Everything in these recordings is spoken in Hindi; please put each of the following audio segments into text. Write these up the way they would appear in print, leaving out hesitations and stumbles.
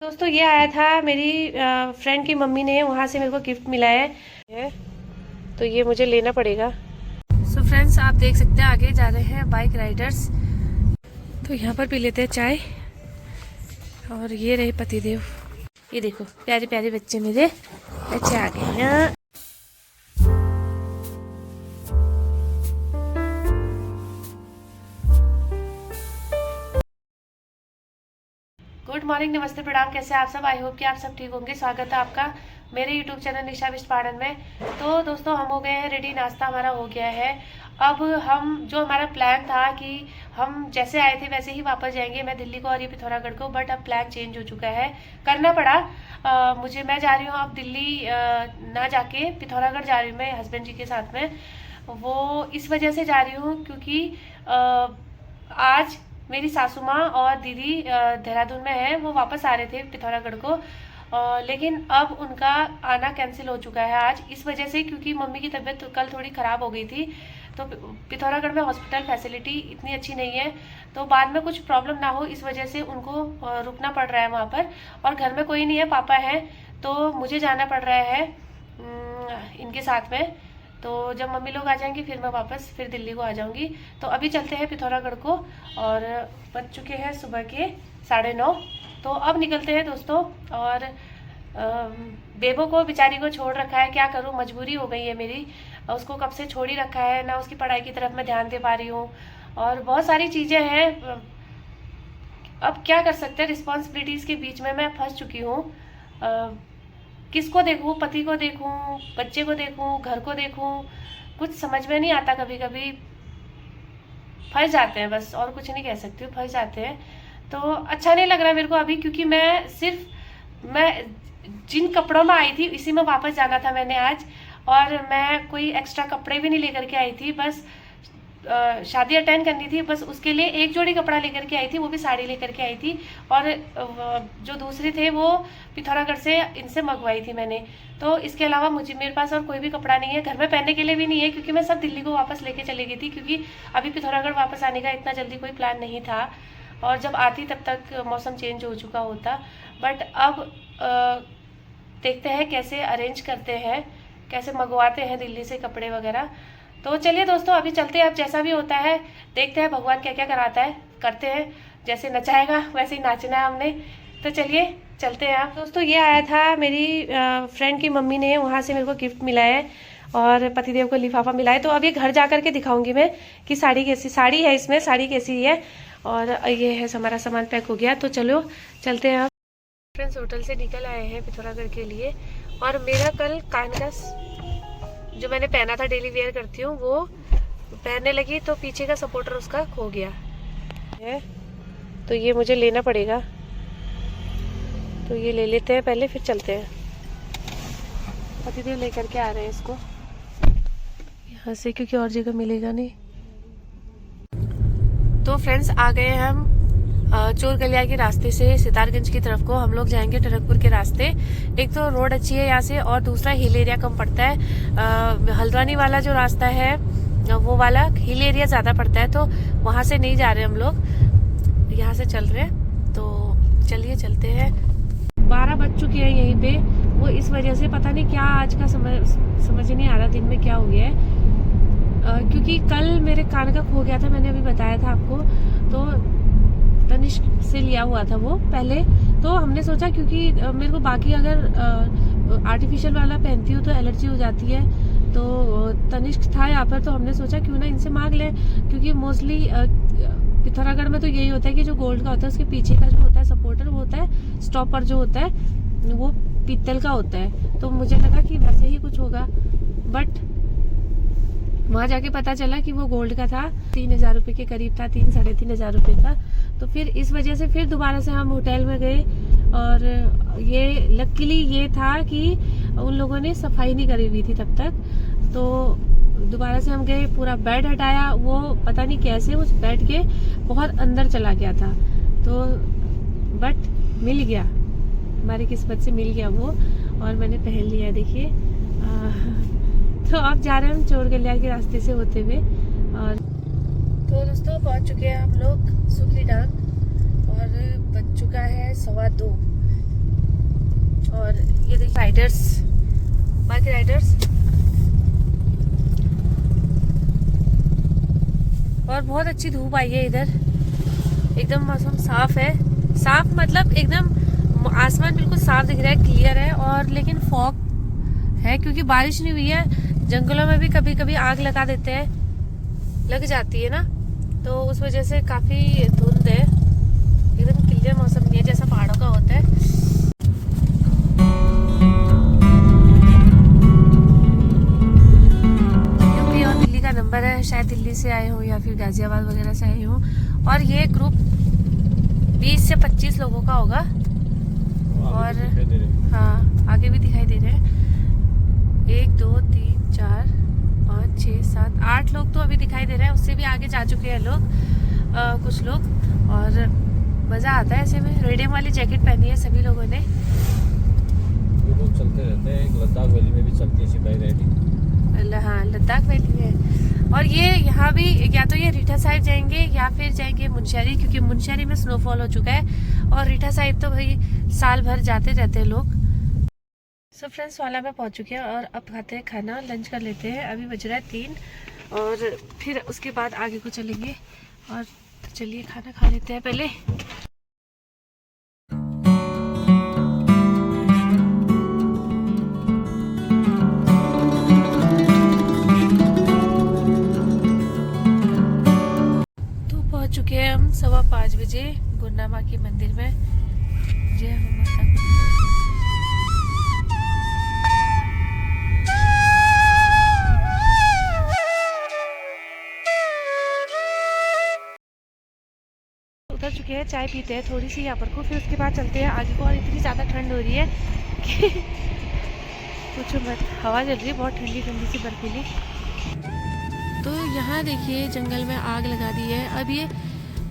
दोस्तों ये आया था मेरी फ्रेंड की मम्मी ने, वहाँ से मेरे को गिफ्ट मिला है तो ये मुझे लेना पड़ेगा। सो फ्रेंड्स, आप देख सकते हैं आगे जा रहे हैं बाइक राइडर्स, तो यहाँ पर पी लेते हैं चाय। और ये रहे पतिदेव, ये देखो प्यारे प्यारे बच्चे मेरे अच्छे आ गए हैं। गुड मॉर्निंग, नमस्ते, प्रणाम, कैसे आप सब? आई होप कि आप सब ठीक होंगे। स्वागत है आपका मेरे यूट्यूब चैनल निशा विष्टपाड़न में। तो दोस्तों हम हो गए हैं रेडी, नाश्ता हमारा हो गया है। अब हम जो हमारा प्लान था कि हम जैसे आए थे वैसे ही वापस जाएंगे, मैं दिल्ली को और ये पिथौरागढ़ को, बट अब प्लान चेंज हो चुका है, करना पड़ा मुझे। मैं जा रही हूँ अब दिल्ली ना जाके पिथौरागढ़ जा रही हूँ मैं हस्बैंड जी के साथ में। वो इस वजह से जा रही हूँ क्योंकि आज मेरी सासू माँ और दीदी देहरादून में है, वो वापस आ रहे थे पिथौरागढ़ को, लेकिन अब उनका आना कैंसिल हो चुका है आज, इस वजह से क्योंकि मम्मी की तबीयत कल थोड़ी ख़राब हो गई थी। तो पिथौरागढ़ में हॉस्पिटल फैसिलिटी इतनी अच्छी नहीं है, तो बाद में कुछ प्रॉब्लम ना हो इस वजह से उनको रुकना पड़ रहा है वहाँ पर। और घर में कोई नहीं है, पापा हैं, तो मुझे जाना पड़ रहा है इनके साथ में। तो जब मम्मी लोग आ जाएंगे फिर मैं वापस फिर दिल्ली को आ जाऊंगी। तो अभी चलते हैं पिथौरागढ़ को, और बज चुके हैं सुबह के 9:30। तो अब निकलते हैं दोस्तों। और बेबो को बेचारी को छोड़ रखा है, क्या करूं, मजबूरी हो गई है मेरी। उसको कब से छोड़ ही रखा है, ना उसकी पढ़ाई की तरफ मैं ध्यान दे पा रही हूँ, और बहुत सारी चीज़ें हैं। अब क्या कर सकते हैं, रिस्पॉन्सिबिलिटीज़ के बीच में मैं फंस चुकी हूँ। किसको देखूं, पति को देखूं, बच्चे को देखूं, घर को देखूं, कुछ समझ में नहीं आता। कभी कभी फंस जाते हैं, बस और कुछ नहीं कह सकती हूँ, फंस जाते हैं। तो अच्छा नहीं लग रहा मेरे को अभी, क्योंकि मैं जिन कपड़ों में आई थी इसी में वापस जाना था मैंने आज। और मैं कोई एक्स्ट्रा कपड़े भी नहीं लेकर के आई थी, बस शादी अटेंड करनी थी, बस उसके लिए एक जोड़ी कपड़ा लेकर के आई थी, वो भी साड़ी लेकर के आई थी। और जो दूसरे थे वो पिथौरागढ़ से इनसे मंगवाई थी मैंने। तो इसके अलावा मेरे पास और कोई भी कपड़ा नहीं है, घर में पहनने के लिए भी नहीं है, क्योंकि मैं सब दिल्ली को वापस लेके चली गई थी, क्योंकि अभी पिथौरागढ़ वापस आने का इतना जल्दी कोई प्लान नहीं था, और जब आती तब तक मौसम चेंज हो चुका होता। बट अब देखते हैं कैसे अरेंज करते हैं, कैसे मंगवाते हैं दिल्ली से कपड़े वगैरह। तो चलिए दोस्तों अभी चलते हैं, अब जैसा भी होता है देखते हैं, भगवान क्या क्या कराता है, करते हैं, जैसे नचाएगा वैसे ही नाचना है हमने। तो चलिए चलते हैं। आप दोस्तों ये आया था मेरी फ्रेंड की मम्मी ने, वहाँ से मेरे को गिफ्ट मिला है, और पतिदेव को लिफाफा मिला है। तो अब ये घर जा करके दिखाऊंगी मैं कि साड़ी कैसी, साड़ी है इसमें, साड़ी कैसी है। और ये है हमारा सामान पैक हो गया, तो चलो चलते हैं। फ्रेंड्स होटल से निकल आए हैं पिथौरागढ़ के लिए, और मेरा कल कान का जो मैंने पहना था, डेली वेयर करती हूँ, वो पहनने लगी तो पीछे का सपोर्टर उसका खो गया है, तो ये मुझे लेना पड़ेगा। तो ये ले लेते हैं पहले, फिर चलते हैं। पतिदेव लेकर के आ रहे हैं इसको यहाँ से, क्योंकि और जगह मिलेगा नहीं। तो फ्रेंड्स आ गए हम चोर गलिया के रास्ते से सितारगंज की तरफ को। हम लोग जाएंगे टरकपुर के रास्ते। एक तो रोड अच्छी है यहाँ से, और दूसरा हिल एरिया कम पड़ता है। हल्द्वानी वाला जो रास्ता है वो वाला हिल एरिया ज्यादा पड़ता है, तो वहां से नहीं जा रहे हम लोग, यहाँ से चल रहे हैं। तो चलिए चलते हैं। 12 बज चुके हैं यहीं पे, वो इस वजह से पता नहीं क्या आज का समझ नहीं आ रहा दिन में क्या हो गया है। क्योंकि कल मेरे कान का खो गया था, मैंने अभी बताया था आपको, तो तनिष्क से लिया हुआ था वो पहले। तो हमने सोचा, क्योंकि मेरे को बाकी अगर आर्टिफिशियल वाला पहनती हूँ तो एलर्जी हो जाती है, तो तनिष्क था यहाँ पर, तो हमने सोचा क्यों ना इनसे मांग लें, क्योंकि मोस्टली पिथौरागढ़ में तो यही होता है कि जो गोल्ड का होता है उसके पीछे का जो होता है सपोर्टर, वो होता है स्टॉपर, जो होता है वो पीतल का होता है। तो मुझे लगा कि वैसे ही कुछ होगा, बट वहां जाके पता चला कि वो गोल्ड का था, 3000 रुपए के करीब था, 3-3.5 रुपए का। तो फिर इस वजह से फिर दोबारा से हम होटल में गए, और ये लकीली ये था कि उन लोगों ने सफाई नहीं करी हुई थी तब तक। तो दोबारा से हम गए, पूरा बेड हटाया, वो पता नहीं कैसे उस बेड के बहुत अंदर चला गया था, तो बट मिल गया, हमारी किस्मत से मिल गया वो, और मैंने पहन लिया। देखिए तो अब जा रहे हैं हम चोर गलिया के रास्ते से होते हुए। और तो दोस्तों पहुंच चुके हैं हम लोग सुखरी डांग, और बज चुका है 2:15। Riders, bike Riders. और बहुत अच्छी धूप आई है इधर, एकदम मौसम साफ है। साफ मतलब एकदम आसमान बिल्कुल साफ दिख रहा है, क्लियर है। और लेकिन फॉग है क्योंकि बारिश नहीं हुई है। जंगलों में भी कभी कभी आग लगा देते हैं, लग जाती है ना, तो उस वजह से काफी धुंध है, एकदम क्लियर मौसम नहीं है जैसा पहाड़ों का होता है। यूपी और दिल्ली का नंबर है, शायद दिल्ली से आए हो या फिर गाजियाबाद वगैरह से आए हो। और ये ग्रुप 20 से 25 लोगों का होगा। और हाँ, आगे भी दिखाई दे रहे हैं। 1 2 3 4 5 6 7 8 लोग तो अभी दिखाई दे रहे हैं, उससे भी आगे जा चुके हैं लोग, कुछ लोग। और मज़ा आता है ऐसे में। रेडियम वाली जैकेट पहनी है सभी लोगों ने। ये लोग चलते रहते हैं, लद्दाख वैली में भी चलती है सिपाही राइडिंग। हाँ, लद्दाख वैली में। और ये यहाँ भी या तो ये रीठा साइड जाएंगे या फिर जाएंगे मुनस्यारी, क्योंकि मुनस्यारी में स्नोफॉल हो चुका है। और रीठा साइड तो भाई साल भर जाते रहते हैं लोग। सो फ्रेंड्स, वाला में पहुंच चुके हैं और अब खाते हैं खाना, लंच कर लेते हैं। अभी बज रहा है 3 और फिर उसके बाद आगे को चलेंगे। और तो चलिए खाना खा लेते हैं पहले। तो पहुंच चुके हैं हम 5:15 बजे गुरना माँ के मंदिर में। जय हो माता गुरना। उतर चुके हैं, चाय पीते हैं थोड़ी सी यहाँ पर को, फिर उसके बाद चलते हैं आगे को। और इतनी ज़्यादा ठंड हो रही है कि कुछ मत, हवा चल रही है बहुत ठंडी ठंडी सी बर्फीली। तो यहाँ देखिए जंगल में आग लगा दी है, अब ये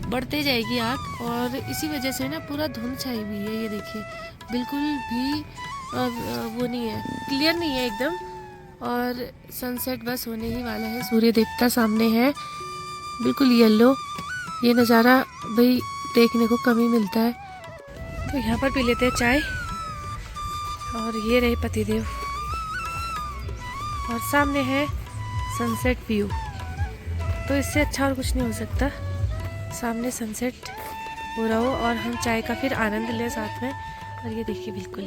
बढ़ते जाएगी आग। और इसी वजह से ना पूरा धुंध छाई हुई है, ये देखिए बिल्कुल भी वो नहीं है, क्लियर नहीं है एकदम। और सनसेट बस होने ही वाला है, सूर्य देवता सामने है बिल्कुल येलो। ये नज़ारा भाई देखने को कम ही मिलता है। तो यहाँ पर पी लेते हैं चाय। और ये रहे पतिदेव और सामने है सनसेट व्यू। तो इससे अच्छा और कुछ नहीं हो सकता, सामने सनसेट हो रहा हो और हम चाय का फिर आनंद लें साथ में। और ये देखिए बिल्कुल,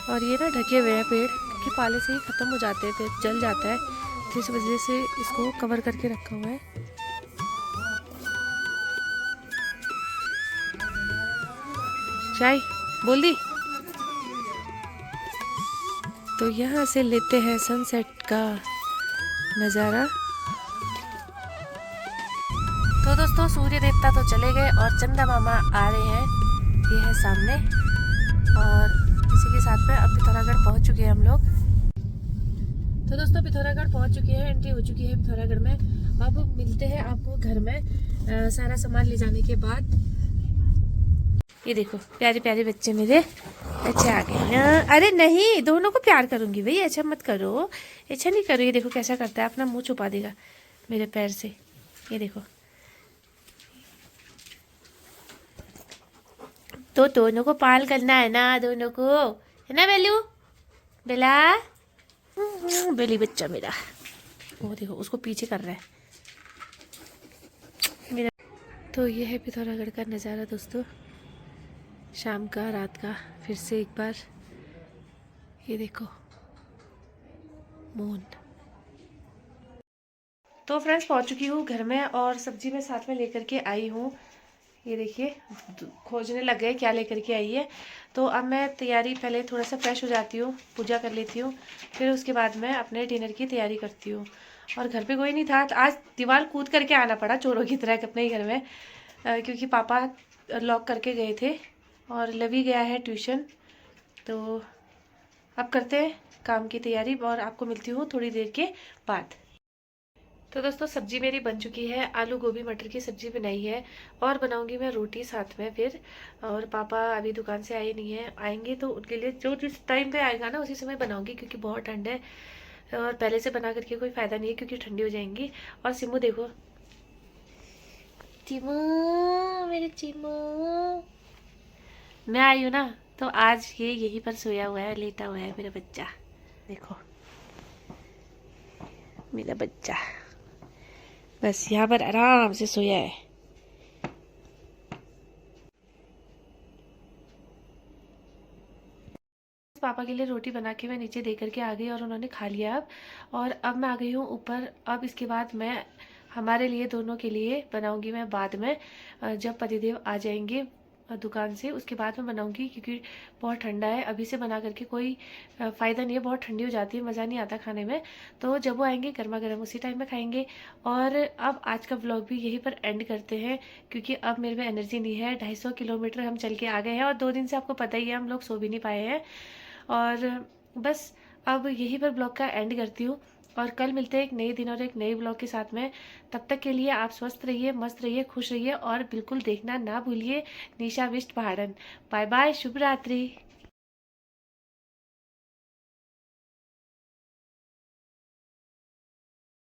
और ये ना ढके हुए हैं पेड़, क्योंकि पाले से ही ख़त्म हो जाते हैं, फिर जल जाता है, तो इस वजह से इसको कवर करके रखा हुआ है। चाय बोल दी। तो यहाँ से लेते हैं सनसेट का नज़ारा। तो दोस्तों, सूर्य देवता तो चले गए और चंदा मामा आ रहे हैं, ये है सामने। और इसी के साथ में अब पिथौरागढ़ पहुँच चुके हैं हम लोग। तो दोस्तों, पिथौरागढ़ पहुँच चुके हैं, एंट्री हो चुकी है पिथौरागढ़ में। अब मिलते हैं आपको घर में सारा सामान ले जाने के बाद। ये देखो प्यारे प्यारे बच्चे मेरे, अच्छे आ गए। अरे नहीं, दोनों को प्यार करूंगी भाई, अच्छा मत करो, अच्छा नहीं करो। ये देखो कैसा करता है, अपना मुंह छुपा देगा मेरे पैर से। ये देखो, तो दोनों को पाल करना है ना, दोनों को, है ना बेलू, बेला, बेली बच्चा मेरा। वो देखो उसको पीछे कर रहा है मेरा। तो ये है पिथौरागढ़ का नज़ारा दोस्तों, शाम का, रात का। फिर से एक बार ये देखो मून। तो फ्रेंड्स, पहुंच चुकी हूँ घर में और सब्जी मैं साथ में लेकर के आई हूँ। ये देखिए खोजने लग गए क्या लेकर के आई है। तो अब मैं तैयारी, पहले थोड़ा सा फ्रेश हो जाती हूँ, पूजा कर लेती हूँ, फिर उसके बाद मैं अपने डिनर की तैयारी करती हूँ। और घर पे कोई नहीं था, आज दीवार कूद करके आना पड़ा चोरों की तरह अपने घर में, क्योंकि पापा लॉक करके गए थे और लवी गया है ट्यूशन। तो अब करते हैं काम की तैयारी और आपको मिलती हूँ थोड़ी देर के बाद। तो दोस्तों, सब्जी मेरी बन चुकी है, आलू गोभी मटर की सब्जी बनाई है और बनाऊंगी मैं रोटी साथ में फिर। और पापा अभी दुकान से आए नहीं है, आएंगे तो उनके लिए जो जिस टाइम पे आएगा ना उसी समय बनाऊंगी, क्योंकि बहुत ठंड है और पहले से बना करके कोई फ़ायदा नहीं है क्योंकि ठंडी हो जाएंगी। और सिमू देखो, चिमू मेरे चिमू, मैं आई हूँ ना तो आज ये यहीं पर सोया हुआ है, लेटा हुआ है मेरा बच्चा। देखो मेरा बच्चा बस यहाँ पर आराम से सोया है। पापा के लिए रोटी बना के मैं नीचे दे करके आ गई और उन्होंने खा लिया अब। और अब मैं आ गई हूँ ऊपर। अब इसके बाद मैं हमारे लिए दोनों के लिए बनाऊंगी मैं बाद में, जब पतिदेव आ जाएंगे दुकान से उसके बाद मैं बनाऊंगी, क्योंकि बहुत ठंडा है। अभी से बना करके कोई फ़ायदा नहीं है, बहुत ठंडी हो जाती है, मज़ा नहीं आता खाने में। तो जब वो आएंगे गर्मा गर्म उसी टाइम में खाएंगे। और अब आज का व्लॉग भी यहीं पर एंड करते हैं, क्योंकि अब मेरे में एनर्जी नहीं है। 250 किलोमीटर हम चल के आ गए हैं और 2 दिन से आपको पता ही है हम लोग सो भी नहीं पाए हैं। और बस अब यहीं पर ब्लॉग का एंड करती हूँ और कल मिलते हैं एक नए दिन और एक नए ब्लॉग के साथ में। तब तक के लिए आप स्वस्थ रहिए, मस्त रहिए, खुश रहिए और बिल्कुल देखना ना भूलिए निशा विष्ट पहाड़न। बाय बाय, शुभ रात्रि।